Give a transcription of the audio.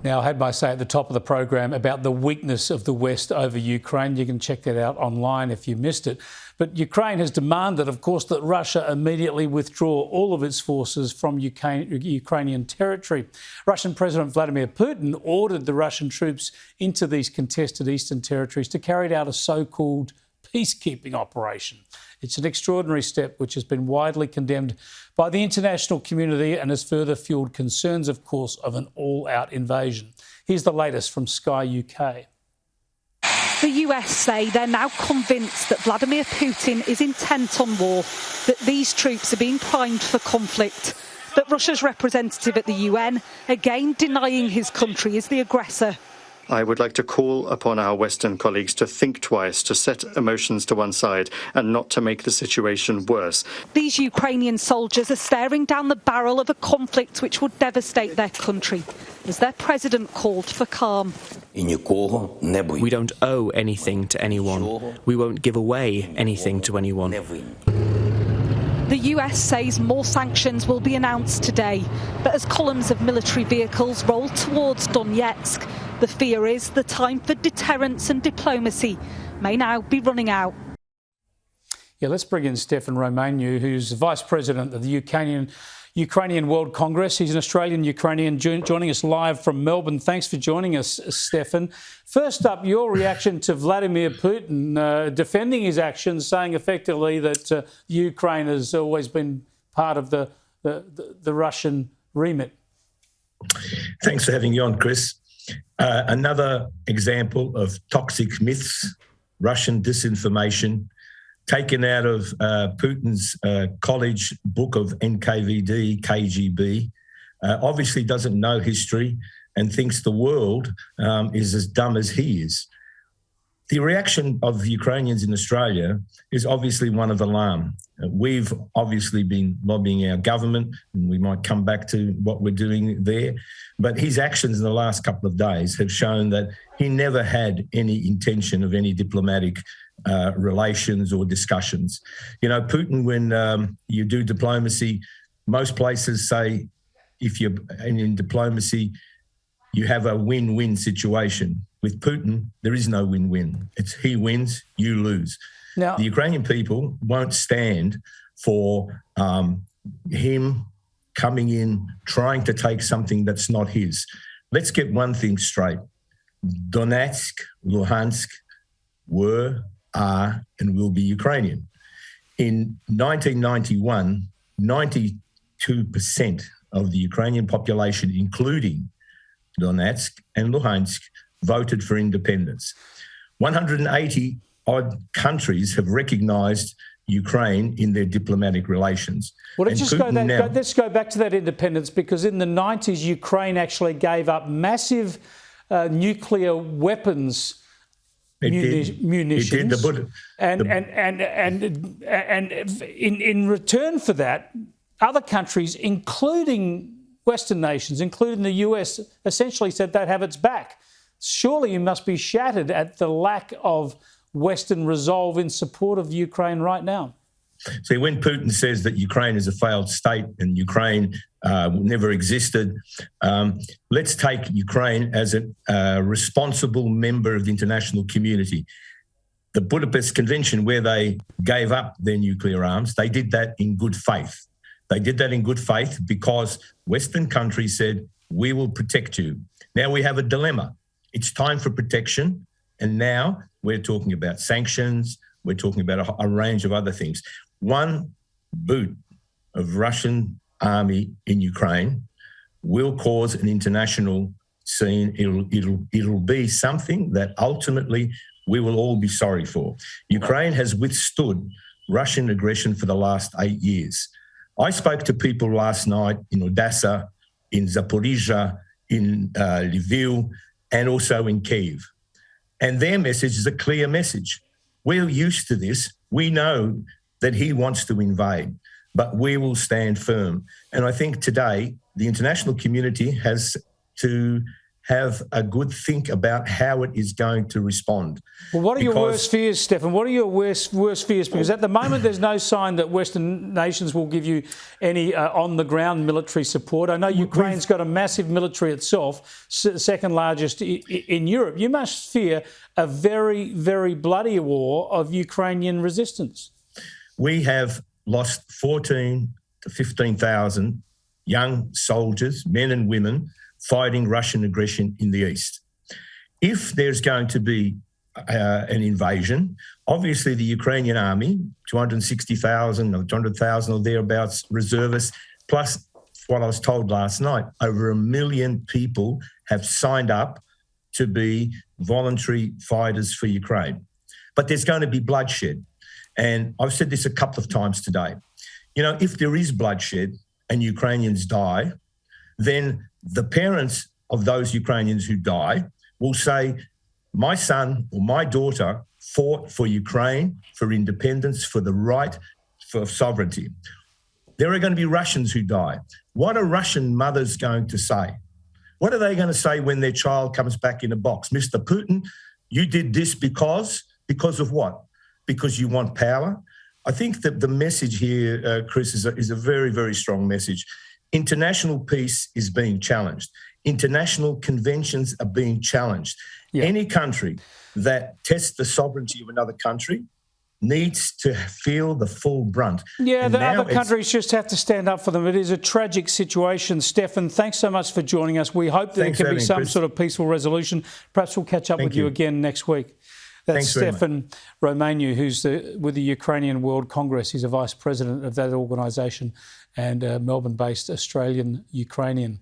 Now, I had my say at the top of the program about the weakness of the West over Ukraine. You can check that out online if you missed it. But Ukraine has demanded, of course, that Russia immediately withdraw all of its forces from Ukrainian territory. Russian President Vladimir Putin ordered the Russian troops into these contested eastern territories to carry out a so-called peacekeeping operation. It's an extraordinary step which has been widely condemned by the international community and has further fuelled concerns, of course, of an all-out invasion. Here's the latest from Sky UK. The US say they're now convinced that Vladimir Putin is intent on war, that these troops are being primed for conflict. But Russia's representative at the UN, again denying his country is the aggressor. I would like to call upon our Western colleagues to think twice, to set emotions to one side and not to make the situation worse. These Ukrainian soldiers are staring down the barrel of a conflict which would devastate their country, as their president called for calm. We don't owe anything to anyone. We won't give away anything to anyone. The US says more sanctions will be announced today, but as columns of military vehicles roll towards Donetsk, the fear is the time for deterrence and diplomacy may now be running out. Yeah, let's bring in Stefan Romaniw, who's Vice President of the Ukrainian World Congress. He's an Australian Ukrainian joining us live from Melbourne. Thanks for joining us, Stefan. First up, your reaction to Vladimir Putin defending his actions, saying effectively that Ukraine has always been part of the Russian remit. Thanks for having you on, Chris. Another example of toxic myths, Russian disinformation, taken out of Putin's college book of NKVD, KGB, obviously doesn't know history and thinks the world is as dumb as he is. The reaction of the Ukrainians in Australia is obviously one of alarm. We've obviously been lobbying our government, and we might come back to what we're doing there. But his actions in the last couple of days have shown that he never had any intention of any diplomatic relations or discussions. You know, Putin, when you do diplomacy, most places say if you're in diplomacy, you have a win-win situation. With Putin, there is no win-win. It's he wins, you lose. Now, the Ukrainian people won't stand for him coming in, trying to take something that's not his. Let's get one thing straight. Donetsk, Luhansk were, are, and will be Ukrainian. In 1991, 92% of the Ukrainian population, including Donetsk and Luhansk, voted for independence. 180 odd countries have recognised Ukraine in their diplomatic relations. Well, let's go back to that independence, because in the 90s, Ukraine actually gave up massive nuclear weapons munitions. And in return for that, other countries, including Western nations, including the US, essentially said they'd have its back. Surely you must be shattered at the lack of Western resolve in support of Ukraine right now. See, when Putin says that Ukraine is a failed state and Ukraine never existed, let's take Ukraine as a responsible member of the international community. The Budapest Convention, where they gave up their nuclear arms, they did that in good faith. They did that in good faith because Western countries said, we will protect you. Now we have a dilemma. It's time for protection. And now we're talking about sanctions. We're talking about a range of other things. One boot of Russian army in Ukraine will cause an international scene. It'll be something that ultimately we will all be sorry for. Ukraine has withstood Russian aggression for the last 8 years. I spoke to people last night in Odessa, in Zaporizhia, in Lviv, and also in Kyiv. And their message is a clear message. We're used to this. We know that he wants to invade, but we will stand firm. And I think today the international community has to have a good think about how it is going to respond. Well, what are your worst fears, Stefan? What are your worst fears? Because at the moment, there's no sign that Western nations will give you any on-the-ground military support. I know Ukraine's got a massive military itself, second largest in Europe. You must fear a very, very bloody war of Ukrainian resistance. We have lost 14 to 15,000 young soldiers, men and women, fighting Russian aggression in the east. If there's going to be an invasion, obviously the Ukrainian army, 260,000 or 200,000 or thereabouts reservists, plus what I was told last night, over 1 million people have signed up to be voluntary fighters for Ukraine. But there's going to be bloodshed. And I've said this a couple of times today. You know, if there is bloodshed and Ukrainians die, then the parents of those Ukrainians who die will say, my son or my daughter fought for Ukraine, for independence, for the right, for sovereignty. There are going to be Russians who die. What are Russian mothers going to say? What are they going to say when their child comes back in a box? Mr. Putin, you did this because of what? Because you want power? I think that the message here, Chris, is a very, very strong message. International peace is being challenged. International conventions are being challenged. Yeah. Any country that tests the sovereignty of another country needs to feel the full brunt. Yeah, and the other countries just have to stand up for them. It is a tragic situation. Stefan, thanks so much for joining us. We hope that there can be some sort of peaceful resolution. Perhaps we'll catch up with you again next week. That's Stefan Romaniw, who's with the Ukrainian World Congress. He's a vice president of that organisation and a Melbourne-based Australian Ukrainian.